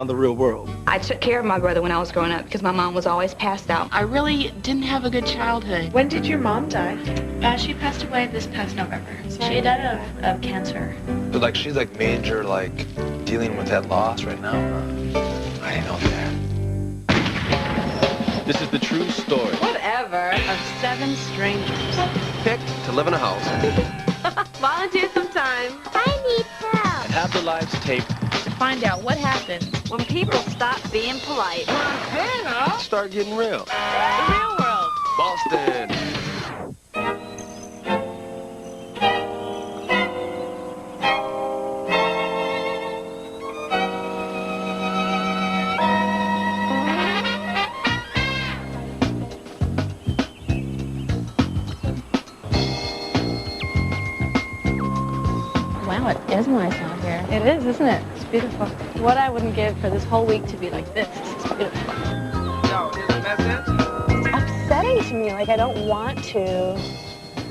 on the real world. I took care of my brother when I was growing up because my mom was always passed out. I really didn't have a good childhood. When did your mom die? She passed away this past November. She died of cancer. So like she's like major like dealing with that loss right now. I didn't know that. This is the true story. Whatever. Of 7 strangers. Picked to live in a house Volunteer some time. I need help. And have their lives taped. To find out what happened. When people stop being polite. Start getting real. The real world. Boston. Wow, it is nice out here. It is, isn't it? It's beautiful. What I wouldn't give for this whole week to be like this. This is beautiful. It's upsetting to me. Like, I don't want to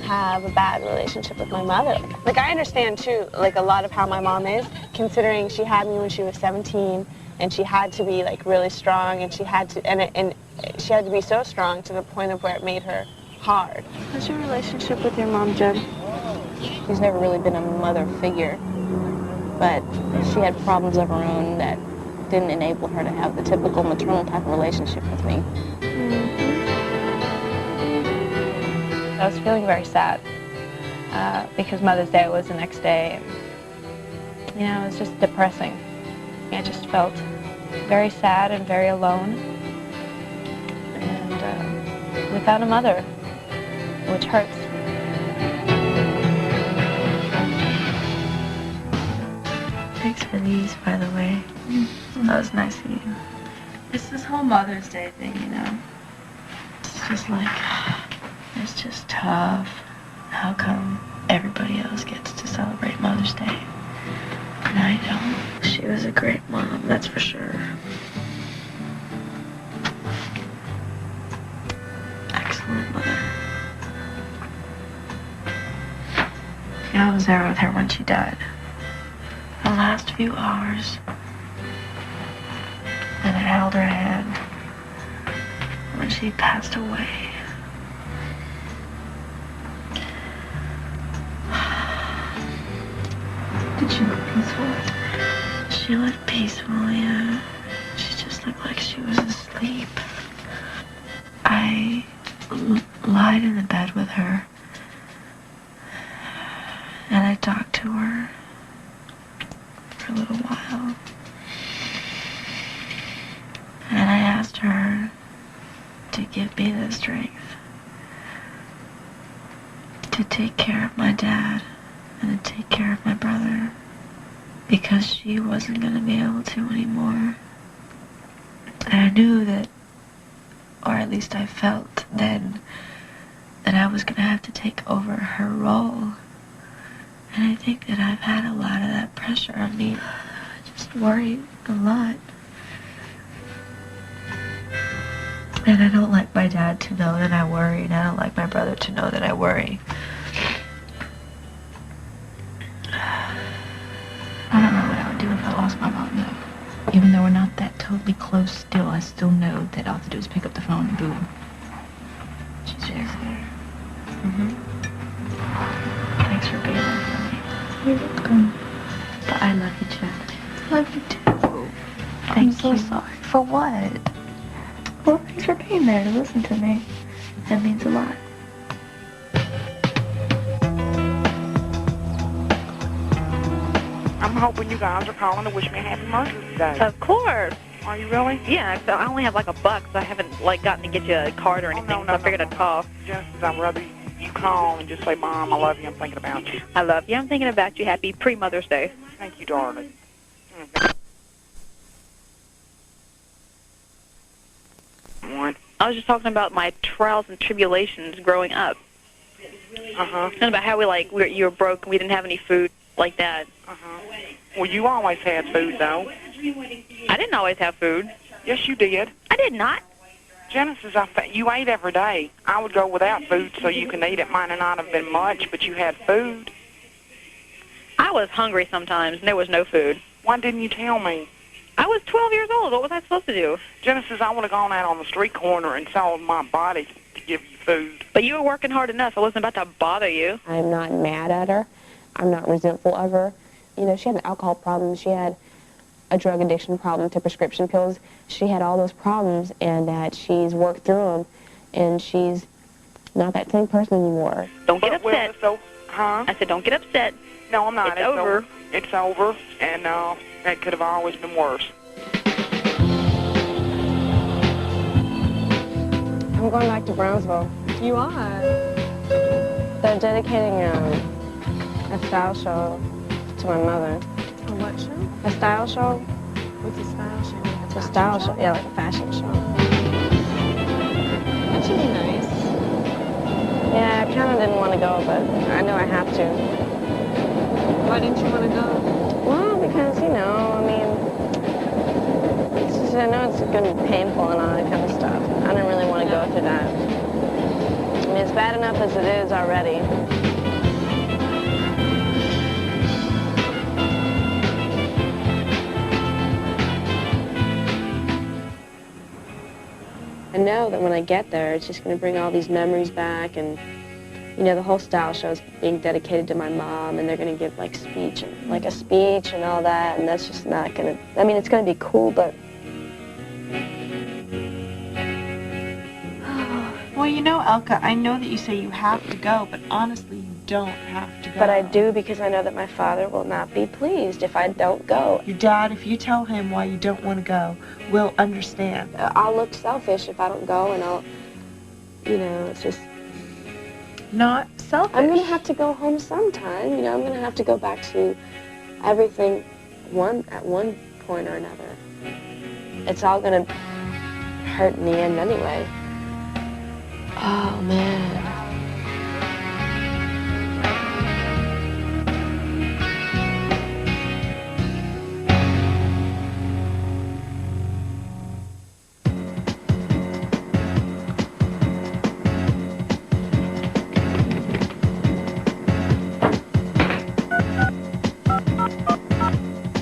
have a bad relationship with my mother. Like, I understand, too, like, a lot of how my mom is, considering she had me when she was 17, and she had to be, like, really strong, and she had to, and she had to be so strong to the point of where it made her hard. How's your relationship with your mom, Jen? She's never really been a mother figure, but she had problems of her own that didn't enable her to have the typical maternal type of relationship with me. I was feeling very sad because Mother's Day was the next day. And, you know, it was just depressing. I just felt very sad and very alone, and without a mother, which hurts. Thanks for these, by the way. That was nice of you. It's this whole Mother's Day thing, you know. It's just like, it's just tough. How come everybody else gets to celebrate Mother's Day and I don't? She was a great mom, that's for sure. Excellent mother. Yeah, I was there with her when she died. The last few hours, and I held her hand when she passed away. Did she look peaceful? She looked peaceful, yeah. She just looked like she was asleep. I lied in the bed with her, and I talked to her for a little while. And I asked her to give me the strength to take care of my dad and to take care of my brother, because she wasn't going to be able to anymore. And I knew that, or at least I felt then, that I was going to have to take over her role. And I think that I've had a lot of that pressure on me. I just worry a lot. And I don't like my dad to know that I worry, and I don't like my brother to know that I worry. I don't know what I would do if I lost my mom, though. Even though we're not that totally close still, I still know that all I have to do is pick up the phone and boom. She's there. Thanks for being there for me. You're welcome. But I love you, Jen. I love you too. I'm so sorry. For what? Well, thanks for being there to listen to me. That means a lot. I'm hoping you guys are calling to wish me a happy Mother's Day. Of course. Are you really? Yeah, so I only have like $1, so I haven't like gotten to get you a card or anything, so I figured I'd call. Just as I'd rather you call and just say, Mom, I love you, I'm thinking about you. I love you. I'm thinking about you. Happy pre-Mother's Day. Thank you, darling. I was just talking about my trials and tribulations growing up. And about how you were broke and we didn't have any food like that. Well, you always had food, though. I didn't always have food. Yes, you did. I did not. Genesis, you ate every day. I would go without food so you can eat. It might not have been much, but you had food. I was hungry sometimes, and there was no food. Why didn't you tell me? I was 12 years old. What was I supposed to do? Genesis, I would have gone out on the street corner and sold my body to give you food. But you were working hard enough. I wasn't about to bother you. I'm not mad at her. I'm not resentful of her. You know, she had an alcohol problem. She had a drug addiction problem to prescription pills. She had all those problems, and that she's worked through them, and she's not that same person anymore. Don't get upset. Huh? I said, don't get upset. No, I'm not. It's over. It's over, and that could have always been worse. I'm going back to Brownsville. You are. They're dedicating a style show to my mother. A what show? A style show? What's a style show? It's a style show. Yeah, like a fashion show. That should be nice. Yeah, I kind of didn't want to go, but I know I have to. Why didn't you want to go? Well, because, you know, I mean, it's just, I know it's going to be painful and all that kind of stuff. I didn't really want to go through that. I mean, it's bad enough as it is already. I know that when I get there, it's just going to bring all these memories back, and, you know, the whole style show is being dedicated to my mom, and they're going to give, like, a speech and all that, and that's just not going to, I mean, it's going to be cool, but... Well, you know, Elka, I know that you say you have to go, but honestly, you don't have to go. But I do, because I know that my father will not be pleased if I don't go. Your dad, if you tell him why you don't want to go, will understand. I'll look selfish if I don't go, and I'll, you know, it's just... Not selfish. I'm going to have to go home sometime, you know, I'm going to have to go back to everything at one point or another. It's all going to hurt in the end anyway. Oh, man.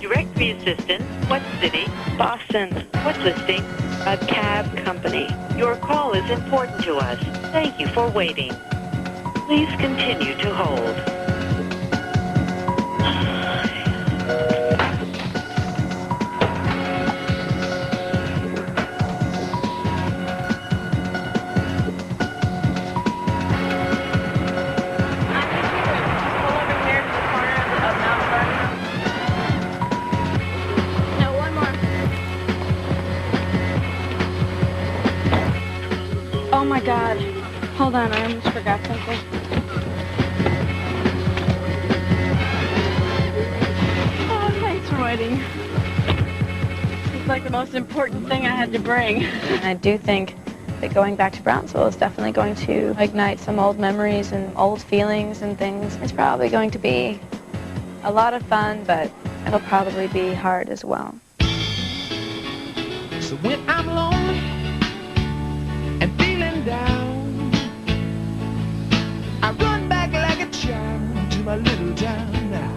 Directory assistant. What city? Boston. What listing? A cab company. Your call is important to us. Thank you for waiting. Please continue to hold. Oh my God. Hold on, I almost forgot something. Oh, thanks for waiting. It's like the most important thing I had to bring. I do think that going back to Brownsville is definitely going to ignite some old memories and old feelings and things. It's probably going to be a lot of fun, but it'll probably be hard as well. So when I'm lonely and feeling down, I run back like a child to my little town now.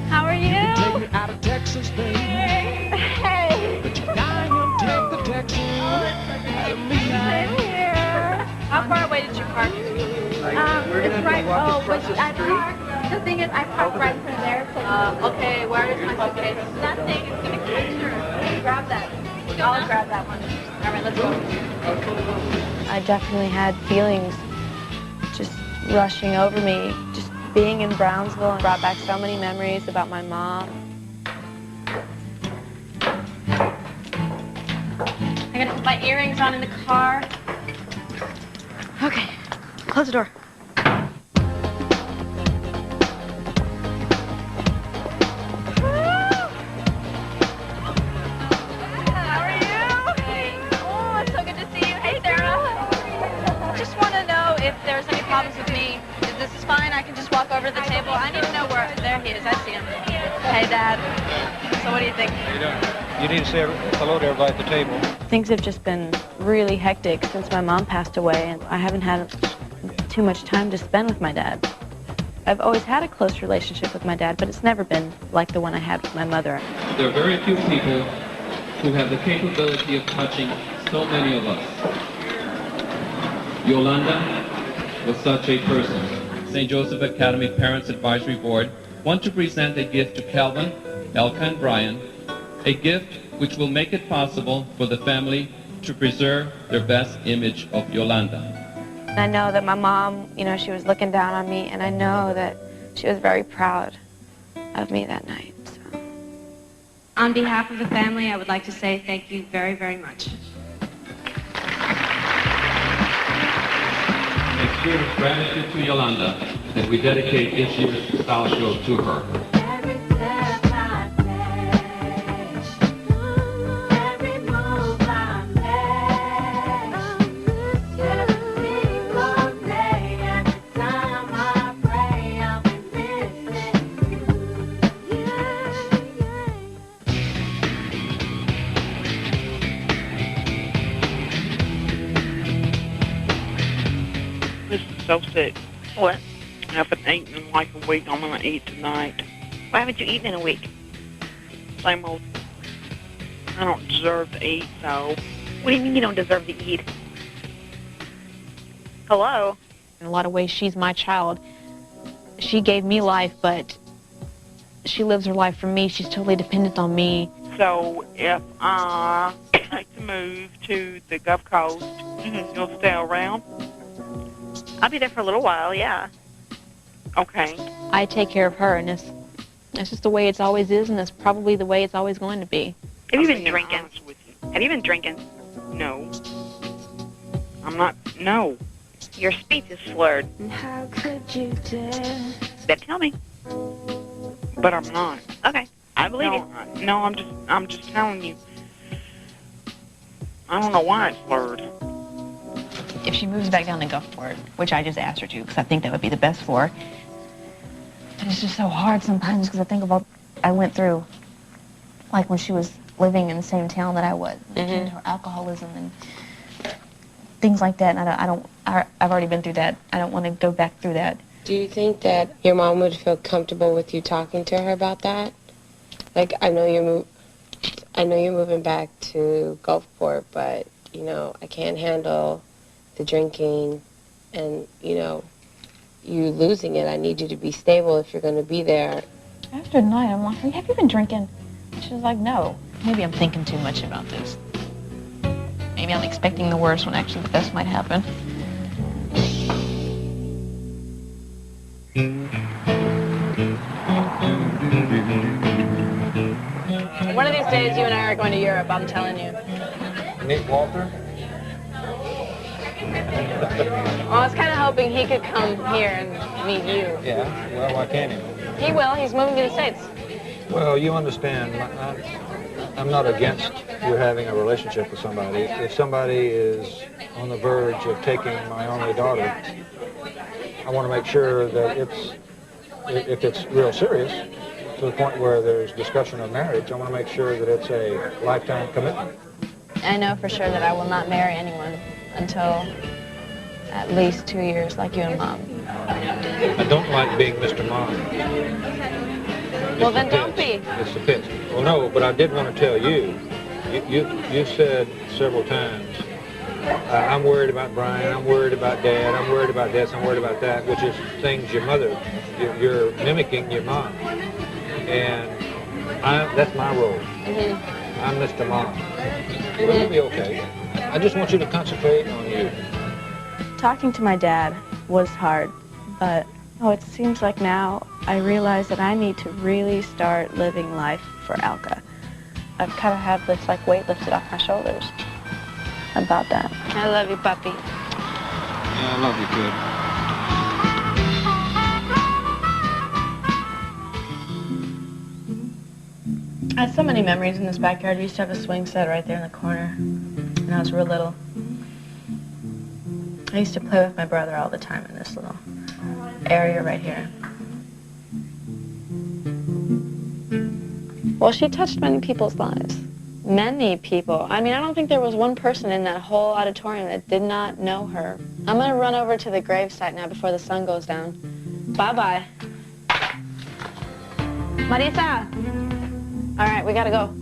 How are you? You can take me out of Texas, baby. Hey. But you now take the Texas out of me. I'm here. How far away did you park? It's right. Oh, but I parked. The thing is, I parked right from there. So Okay, where is my suitcase? that thing is gonna catch her. Grab that. I'll grab that one. All right, let's go. I definitely had feelings just rushing over me. Just being in Brownsville brought back so many memories about my mom. I gotta put my earrings on in the car. Okay, close the door. There's any problems with me, if this is fine, I can just walk over to the table. I need to know where. There he is. I see him. Hey, Dad. So what do you think? How you doing? You need to say hello to everybody at the table. Things have just been really hectic since my mom passed away, and I haven't had too much time to spend with my dad. I've always had a close relationship with my dad, but it's never been like the one I had with my mother. There are very few people who have the capability of touching so many of us. Yolanda was such a person. St. Joseph Academy Parents Advisory Board want to present a gift to Calvin, Elka, and Brian, a gift which will make it possible for the family to preserve their best image of Yolanda. I know that my mom, you know, she was looking down on me, and I know that she was very proud of me that night. So. On behalf of the family, I would like to say thank you very, very much. In spirit of gratitude to Yolanda, that we dedicate this year's style show to her. So sick. What? I haven't eaten in like a week. I'm gonna eat tonight. Why haven't you eaten in a week? Same old. I don't deserve to eat, so. What do you mean you don't deserve to eat? Hello? In a lot of ways, she's my child. She gave me life, but she lives her life for me. She's totally dependent on me. So if I take the move to the Gulf Coast, you'll stay around? I'll be there for a little while, yeah. Okay. I take care of her, and it's just the way it's always is, and it's probably the way it's always going to be. Have you been drinking? Have you been drinking? No. I'm not, no. Your speech is slurred. How could you dare? Then tell me. But I'm not. Okay, I believe you. No, I'm just telling you. I don't know why it's slurred. If she moves back down to Gulfport, which I just asked her to, because I think that would be the best for her. But it's just so hard sometimes, because I think of what I went through, like when she was living in the same town that I was, and her alcoholism and things like that. And I've already been through that. I don't want to go back through that. Do you think that your mom would feel comfortable with you talking to her about that? Like, I know you're moving back to Gulfport, but you know, I can't handle the drinking and, you know, you losing it. I need you to be stable if you're going to be there. After the night, I'm like, have you been drinking? She was like, no. Maybe I'm thinking too much about this. Maybe I'm expecting the worst when actually the best might happen. One of these days, you and I are going to Europe, I'm telling you. Nick Walter? Well, I was kind of hoping he could come here and meet you. Yeah, well, why can't he? He will. He's moving to the States. Well, you understand, I'm not against you having a relationship with somebody. If somebody is on the verge of taking my only daughter, I want to make sure that if it's real serious, to the point where there's discussion of marriage, I want to make sure that it's a lifetime commitment. I know for sure that I will not marry anyone until at least 2 years, like you and Mom. I don't like being Mr. Mom. Well, then don't be. It's the pitch. Well, no, but I did want to tell you, you said several times, I'm worried about Brian, I'm worried about Dad, I'm worried about this, I'm worried about that, which is things your mother, you're mimicking your mom. And that's my role. I'm Mr. Mom. It'll be okay. I just want you to concentrate on you. Talking to my dad was hard, but it seems like now I realize that I need to really start living life for Alka. I've kind of had this like weight lifted off my shoulders about that. I love you, puppy. Yeah, I love you, kid. I had so many memories in this backyard. We used to have a swing set right there in the corner when I was real little. I used to play with my brother all the time in this little area right here. Well, she touched many people's lives. Many people. I mean, I don't think there was one person in that whole auditorium that did not know her. I'm going to run over to the gravesite now before the sun goes down. Bye-bye. Marisa! All right, we got to go.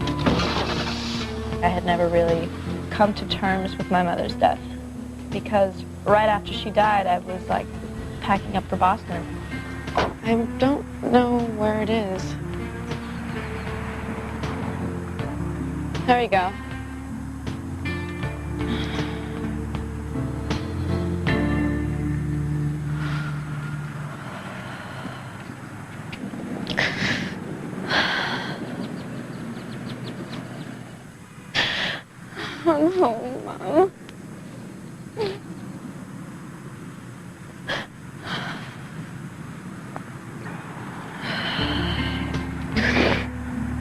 I had never really come to terms with my mother's death because right after she died, I was like packing up for Boston. I don't know where it is. There we go. Oh no, Mom.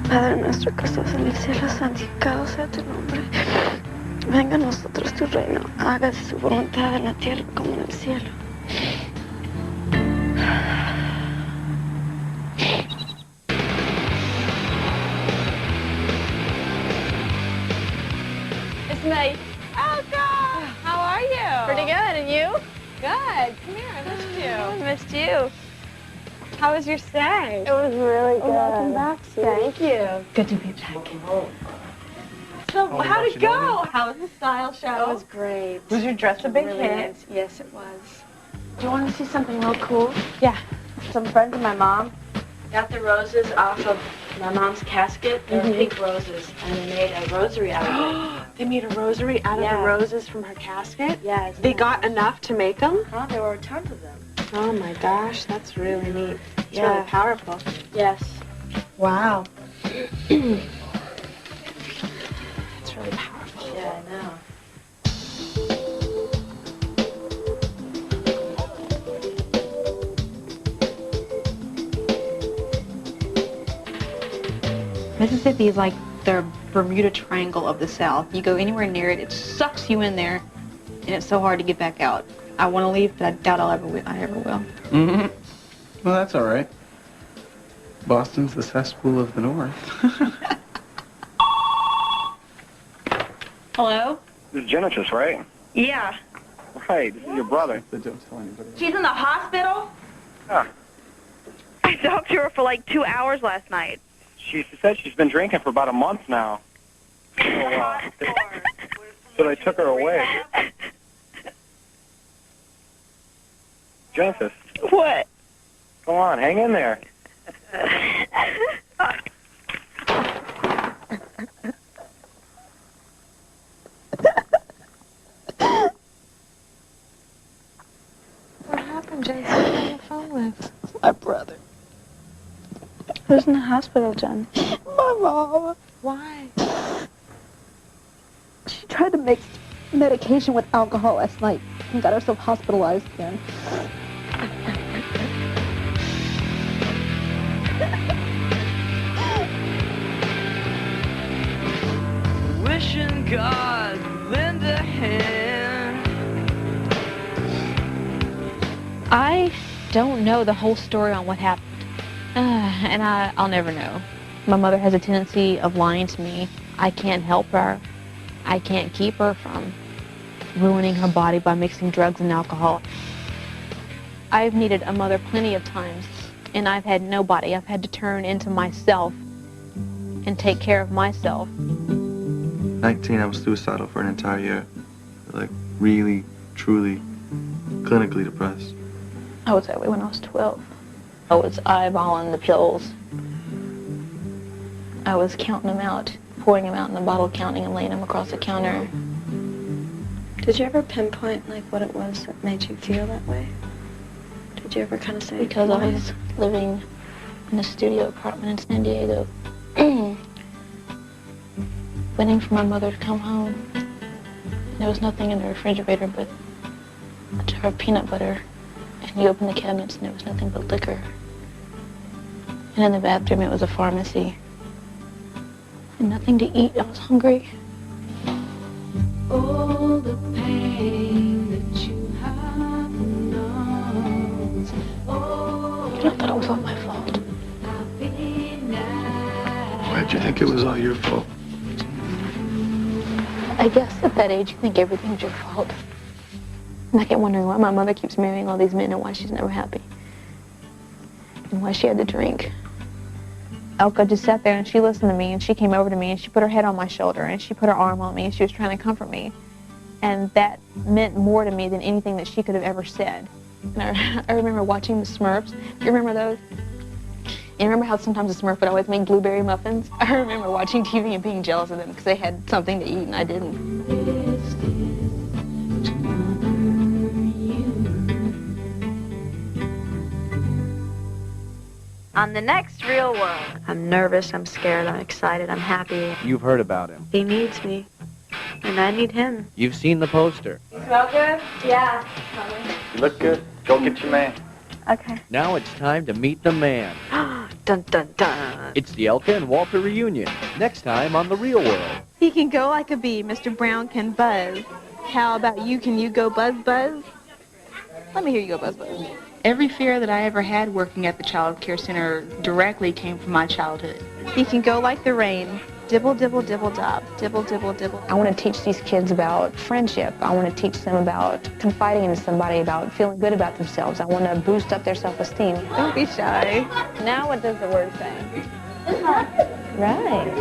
Padre nuestro que estás en el cielo, santificado sea tu nombre. Venga a nosotros tu reino. Hágase su voluntad en la tierra como en el cielo. It's me. Elka! How are you? Pretty good, and you? Good. Come here, I missed you. I missed you. How was your stay? It was really good. Welcome back, Sue. Thank you. Good to be back. So, how'd it go? How was the style show? It was great. Was your dress a big hit? Yes, it was. Do you want to see something real cool? Yeah. Some friends of my mom got the roses off of my mom's casket. They're pink roses, and they made a rosary out of it. They made a rosary out of the roses from her casket? Yeah. They got enough to make them? Oh, there were tons of them. Oh my gosh, that's really neat. It's really powerful. Yes. Wow. It's really powerful. Yeah, I know. Mississippi is like the Bermuda Triangle of the South. You go anywhere near it, it sucks you in there, and it's so hard to get back out. I want to leave, but I doubt I ever will. Mm-hmm. Well, that's all right. Boston's the cesspool of the North. Hello? This is Genesis, right? Yeah. Right, this is your brother. But don't tell anybody. She's in the hospital? Huh. I talked to her for like 2 hours last night. She said she's been drinking for about a month now. So they took her away. Genesis. What? Come on, hang in there. What happened, Jen? Who are you on the phone with? My brother. Who's in the hospital, Jen? My mom. Why? She tried to mix medication with alcohol last night and got herself hospitalized again. Wishing God lend a hand. I don't know the whole story on what happened. And I'll never know. My mother has a tendency of lying to me. I can't help her. I can't keep her from ruining her body by mixing drugs and alcohol. I've needed a mother plenty of times, and I've had nobody. I've had to turn into myself and take care of myself. 19, I was suicidal for an entire year. Like, really, truly, clinically depressed. I was that way when I was 12. I was eyeballing the pills. I was counting them out, pouring them out in a bottle, counting and laying them across the counter. Did you ever pinpoint, like, what it was that made you feel that way? Did you ever kind of say, Because why? I was living in a studio apartment in San Diego. Waiting for my mother to come home. There was nothing in the refrigerator but a jar of peanut butter. And you opened the cabinets and there was nothing but liquor. And in the bathroom it was a pharmacy. And nothing to eat. I was hungry. All the pain that you have known. And I thought it was all my fault. Why'd you think it was all your fault? I guess at that age you think everything's your fault. And I kept wondering why my mother keeps marrying all these men and why she's never happy. And why she had to drink. Elka just sat there and she listened to me, and she came over to me and she put her head on my shoulder and she put her arm on me and she was trying to comfort me. And that meant more to me than anything that she could have ever said. And I remember watching the Smurfs. Do you remember those? You remember how sometimes the Smurf would always make blueberry muffins? I remember watching TV and being jealous of them because they had something to eat and I didn't. On the next Real World. I'm nervous, I'm scared, I'm excited, I'm happy. You've heard about him. He needs me, and I need him. You've seen the poster. You smell good? Yeah. You look good. Go get your man. Okay. Now it's time to meet the man. Dun dun dun. It's the Elka and Walter reunion. Next time on The Real World. He can go like a bee. Mr. Brown can buzz. How about you? Can you go buzz buzz? Let me hear you go buzz buzz. Every fear that I ever had working at the child care center directly came from my childhood. He can go like the rain. Dibble, dibble, dibble, dob. Dibble, dibble, dibble. I want to teach these kids about friendship. I want to teach them about confiding in somebody, about feeling good about themselves. I want to boost up their self-esteem. Don't be shy. Now what does the word say? Right.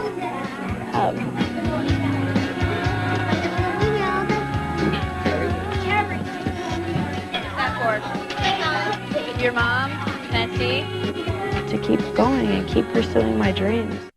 Your mom, can I see? To keep going and keep pursuing my dreams.